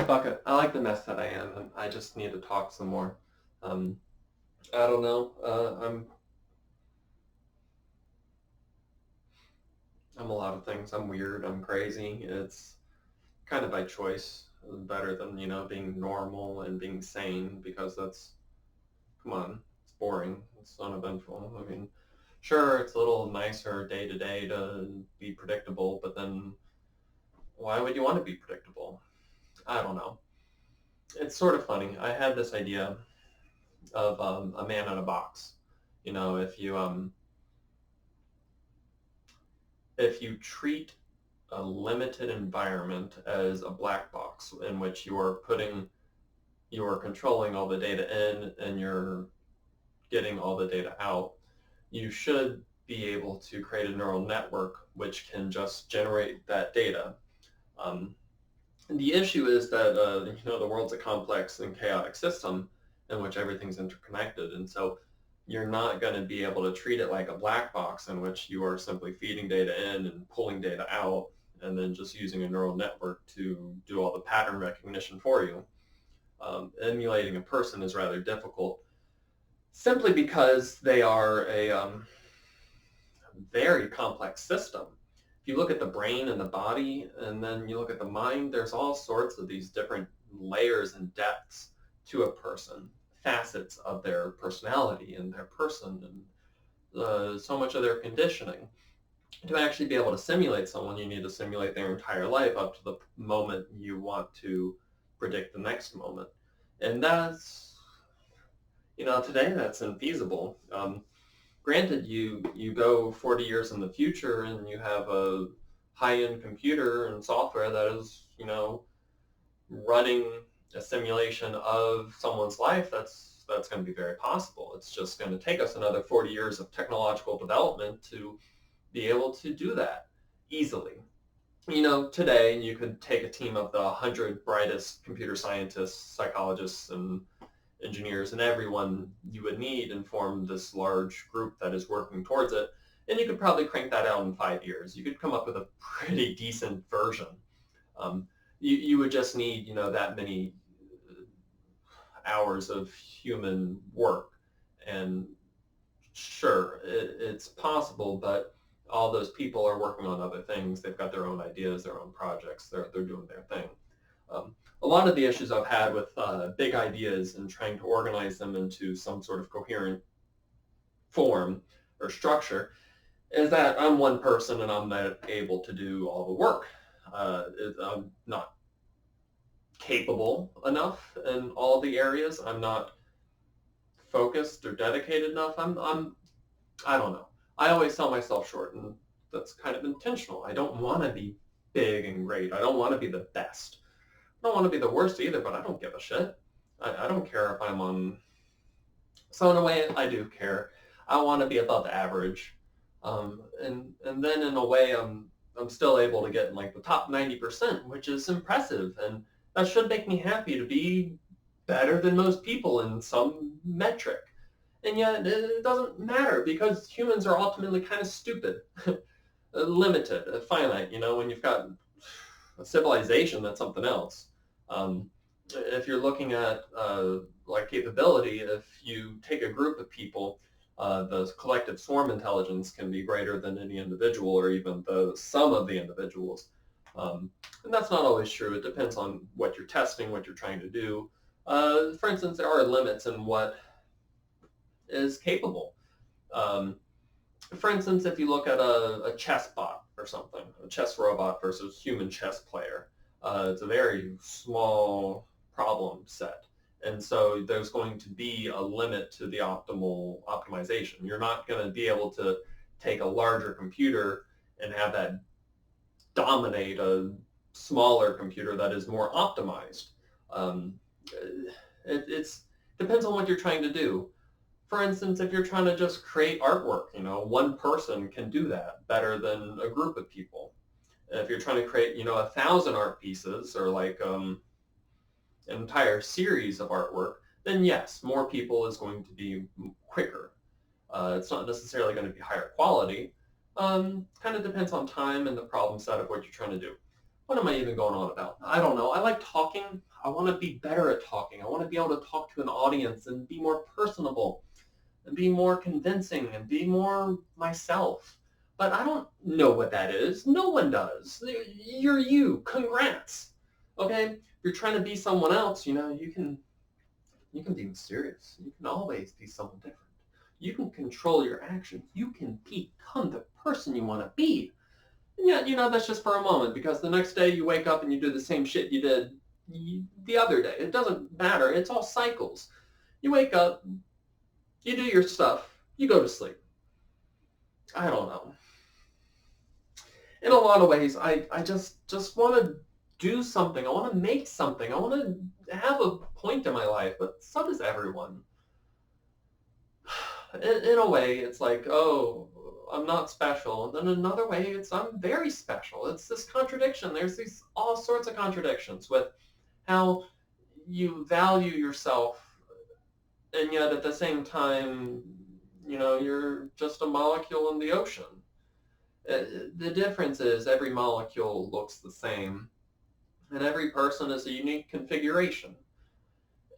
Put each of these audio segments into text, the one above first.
Fuck it. I like the mess that I am, and I just need to talk some more. Um, I don't know. I'm a lot of things. I'm weird. I'm crazy. It's kind of by choice. Better than being normal and being sane because that's come on. It's boring. It's uneventful. I mean, sure, it's a little nicer day to day to be predictable, but then why would you want to be predictable? I don't know. It's sort of funny. I had this idea of a man in a box. If you treat a limited environment as a black box in which you're controlling all the data in and you're getting all the data out, you should be able to create a neural network which can just generate that data. Um, and the issue is that the world's a complex and chaotic system in which everything's interconnected, and so you're not going to be able to treat it like a black box in which you are simply feeding data in and pulling data out and then just using a neural network to do all the pattern recognition for you. Emulating a person is rather difficult simply because they are a very complex system. If you look at the brain and the body and then you look at the mind, there's all sorts of these different layers and depths to a person, facets of their personality and their person and so much of their conditioning. To actually be able to simulate someone, you need to simulate their entire life up to the moment you want to predict the next moment. And today that's infeasible. Granted, you go 40 years in the future and you have a high-end computer and software that is, running a simulation of someone's life. That's going to be very possible. It's just going to take us another 40 years of technological development to be able to do that easily. Today you could take a team of the 100 brightest computer scientists, psychologists, and engineers, and everyone you would need and form this large group that is working towards it. And you could probably crank that out in 5 years. You could come up with a pretty decent version. You would just need, that many hours of human work. And sure, it's possible, but all those people are working on other things. They've got their own ideas, their own projects. They're doing their thing. A lot of the issues I've had with big ideas and trying to organize them into some sort of coherent form or structure is that I'm one person and I'm not able to do all the work. I'm not capable enough in all the areas. I'm not focused or dedicated enough. I don't know. I always sell myself short, and that's kind of intentional. I don't want to be big and great. I don't want to be the best. I don't want to be the worst either, but I don't give a shit. I don't care if I'm on. So in a way, I do care. I want to be above average, and then in a way, I'm still able to get in like the top 90%, which is impressive, and that should make me happy to be better than most people in some metric. And yet, it doesn't matter because humans are ultimately kind of stupid, limited, finite. When you've got a civilization, that's something else. Um, if you're looking at like capability, if you take a group of people, the collective swarm intelligence can be greater than any individual or even the sum of the individuals. And that's not always true. It depends on what you're testing, what you're trying to do. For instance, there are limits in what is capable. Um, for instance, if you look at a chess bot or something, a chess robot versus human chess player, it's a very small problem set. And so there's going to be a limit to the optimal optimization. You're not going to be able to take a larger computer and have that dominate a smaller computer that is more optimized. Um, it's depends on what you're trying to do. For instance, if you're trying to just create artwork, one person can do that better than a group of people. If you're trying to create, 1,000 art pieces or like an entire series of artwork, then yes, more people is going to be quicker. It's not necessarily going to be higher quality. Kind of depends on time and the problem set of what you're trying to do. What am I even going on about? I don't know. I like talking. I want to be better at talking. I want to be able to talk to an audience and be more personable and be more convincing and be more myself. But I don't know what that is. No one does. You're you. Congrats. Okay? If you're trying to be someone else, you can be mysterious. You can always be someone different. You can control your actions. You can become the person you want to be. And yet, that's just for a moment, because the next day you wake up and you do the same shit you did the other day. It doesn't matter. It's all cycles. You wake up, you do your stuff, you go to sleep. I don't know. In a lot of ways, I just want to do something. I want to make something. I want to have a point in my life, but so does everyone. In a way, it's like, oh, I'm not special. And then another way, it's I'm very special. It's this contradiction. There's these all sorts of contradictions with how you value yourself, and yet at the same time, you're just a molecule in the ocean. The difference is every molecule looks the same, and every person is a unique configuration.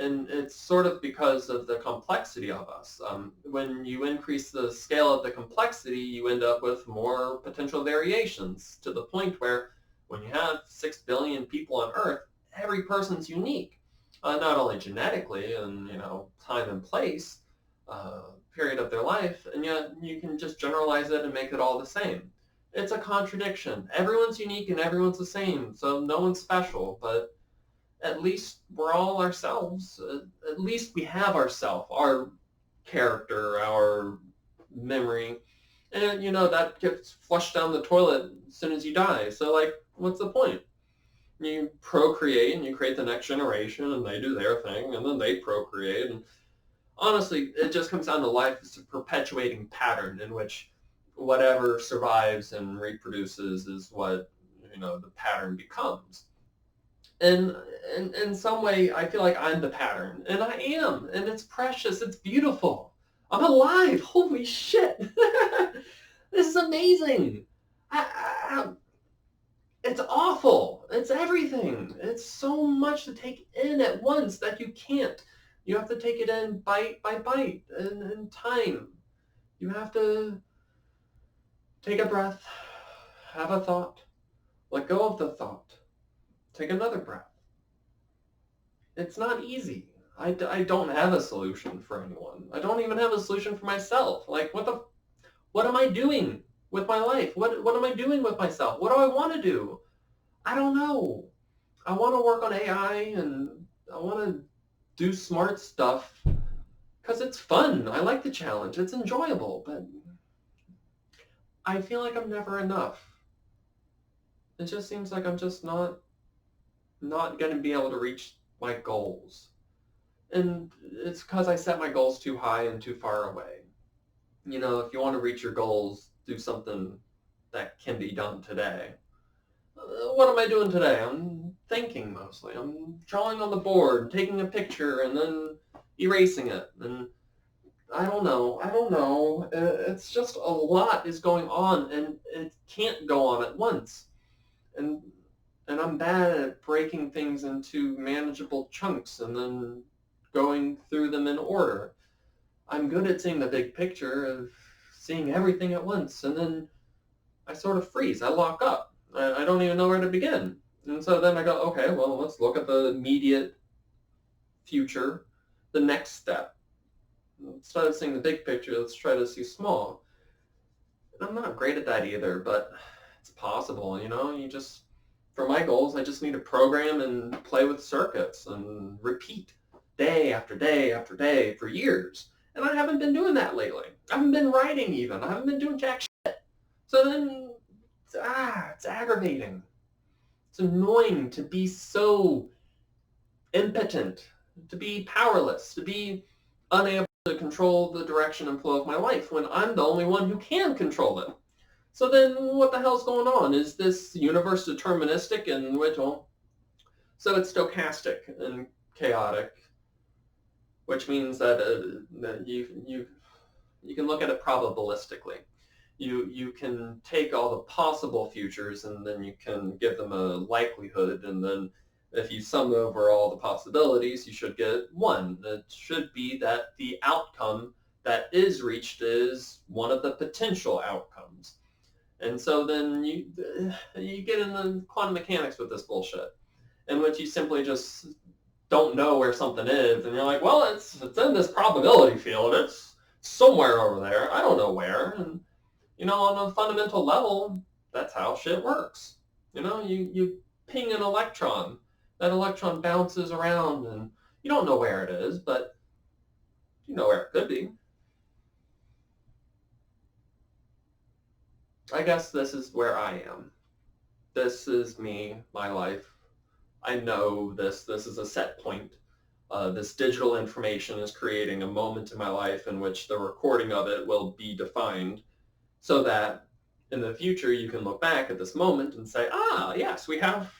And it's sort of because of the complexity of us. When you increase the scale of the complexity, you end up with more potential variations, to the point where when you have 6 billion people on Earth, every person's unique, not only genetically and time and place, period of their life, and yet you can just generalize it and make it all the same. It's a contradiction. Everyone's unique and everyone's the same, so no one's special, but at least we're all ourselves. At least we have ourself, our character, our memory. And, that gets flushed down the toilet as soon as you die. So, what's the point? You procreate and you create the next generation and they do their thing and then they procreate. And honestly, it just comes down to life as a perpetuating pattern in which whatever survives and reproduces is what, the pattern becomes. And in some way, I feel like I'm the pattern, and I am, and it's precious, it's beautiful. I'm alive. Holy shit! This is amazing. It's awful. It's everything. It's so much to take in at once that you can't. You have to take it in bite by bite and in time. You have to take a breath, have a thought, let go of the thought, take another breath. It's not easy. I don't have a solution for anyone. I don't even have a solution for myself. Like, what am I doing with my life? What am I doing with myself? What do I want to do? I don't know. I want to work on AI and I want to do smart stuff because it's fun. I like the challenge. It's enjoyable, but I feel like I'm never enough. It just seems like I'm just not going to be able to reach my goals. And it's because I set my goals too high and too far away. If you want to reach your goals, do something that can be done today. What am I doing today? I'm thinking mostly. I'm drawing on the board, taking a picture, and then erasing it. And I don't know. It's just a lot is going on, and it can't go on at once. And I'm bad at breaking things into manageable chunks and then going through them in order. I'm good at seeing the big picture of seeing everything at once, and then I sort of freeze. I lock up. I don't even know where to begin. And so then I go, okay, well, let's look at the immediate future, the next step. Instead of seeing the big picture, let's try to see small. And I'm not great at that either, but it's possible, for my goals, I just need to program and play with circuits and repeat day after day after day for years. And I haven't been doing that lately. I haven't been writing even. I haven't been doing jack shit. So then, it's aggravating. It's annoying to be so impotent, to be powerless, to be unable to control the direction and flow of my life when I'm the only one who can control it. So then what the hell's going on? Is this universe deterministic and so it's stochastic and chaotic, which means that you can look at it probabilistically. You can take all the possible futures and then you can give them a likelihood, and then if you sum over all the possibilities, you should get one. It should be that the outcome that is reached is one of the potential outcomes. And so then you get into quantum mechanics with this bullshit, in which you simply just don't know where something is, and you're like, well, it's in this probability field. It's somewhere over there. I don't know where. And on a fundamental level, that's how shit works. You ping an electron. That electron bounces around, and you don't know where it is, but you know where it could be. I guess this is where I am. This is me, my life. I know this. This is a set point. This digital information is creating a moment in my life in which the recording of it will be defined, so that in the future you can look back at this moment and say, yes, we have,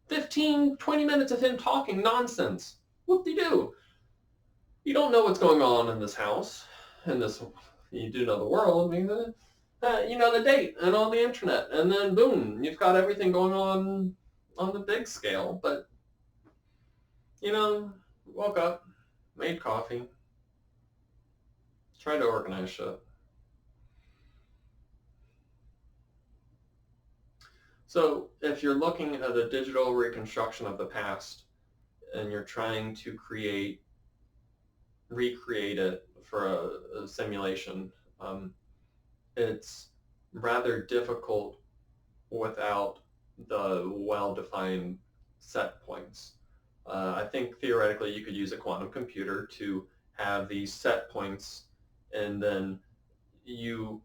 15, 20 minutes of him talking nonsense. Whoop-de-doo. You don't know what's going on in this house, you do know the world, you know the date and on the internet, and then boom, you've got everything going on the big scale. But, woke up, made coffee, tried to organize shit. So if you're looking at a digital reconstruction of the past and you're trying to recreate it for a simulation, it's rather difficult without the well-defined set points. I think theoretically you could use a quantum computer to have these set points, and then you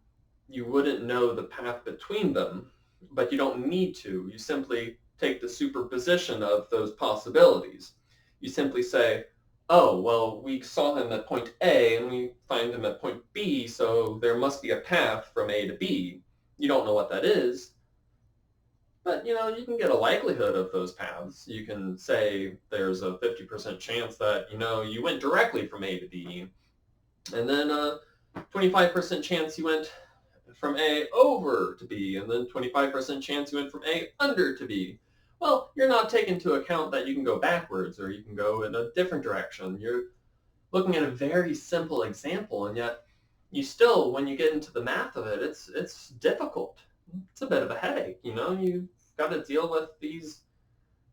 wouldn't know the path between them, but you don't need to. You simply take the superposition of those possibilities. You simply say, oh, well, we saw him at point A and we find him at point B, so there must be a path from A to B. You don't know what that is, but you can get a likelihood of those paths. You can say there's a 50% chance that you went directly from A to B, and then a 25% chance you went from A over to B, and then 25% chance you went from A under to B. Well, you're not taking into account that you can go backwards or you can go in a different direction. You're looking at a very simple example, and yet you still, when you get into the math of it, it's difficult. It's a bit of a headache. You've got to deal with these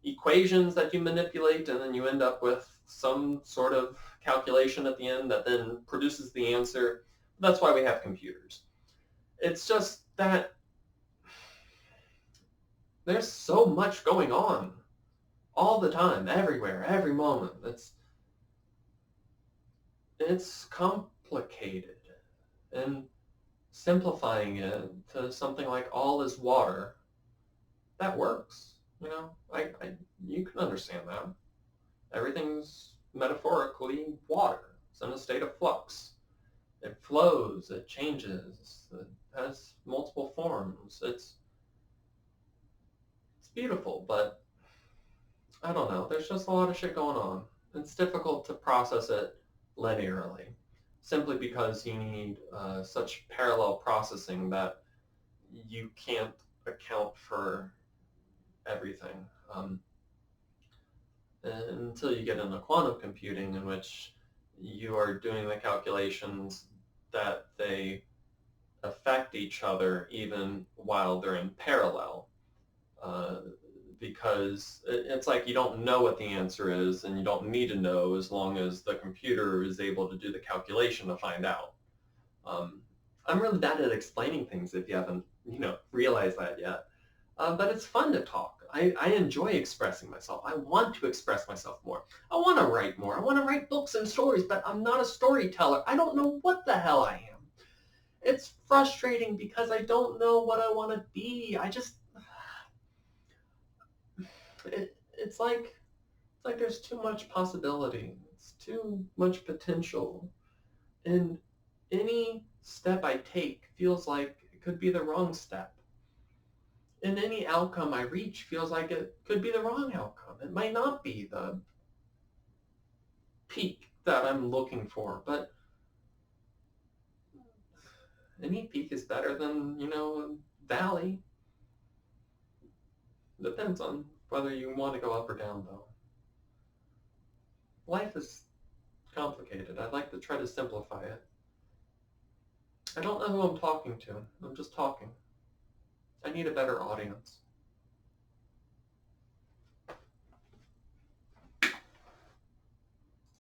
equations that you manipulate, and then you end up with some sort of calculation at the end that then produces the answer. That's why we have computers. It's just that there's so much going on all the time, everywhere, every moment. It's complicated, and simplifying it to something like all is water, that works. You can understand that. Everything's metaphorically water. It's in a state of flux. It flows, it changes, it has multiple forms. It's beautiful, but I don't know. There's just a lot of shit going on. It's difficult to process it linearly, simply because you need such parallel processing that you can't account for everything. Until you get into quantum computing, in which you are doing the calculations that they affect each other even while they're in parallel. Because it's like you don't know what the answer is, and you don't need to know as long as the computer is able to do the calculation to find out. I'm really bad at explaining things if you haven't, realized that yet. But it's fun to talk. I enjoy expressing myself. I want to express myself more. I want to write more. I want to write books and stories, but I'm not a storyteller. I don't know what the hell I am. It's frustrating because I don't know what I want to be. It's like there's too much possibility. It's too much potential. And any step I take feels like it could be the wrong step. And any outcome I reach feels like it could be the wrong outcome. It might not be the peak that I'm looking for, but Any peak is better than, a valley. Depends on whether you want to go up or down, though. Life is complicated. I'd like to try to simplify it. I don't know who I'm talking to. I'm just talking. I need a better audience.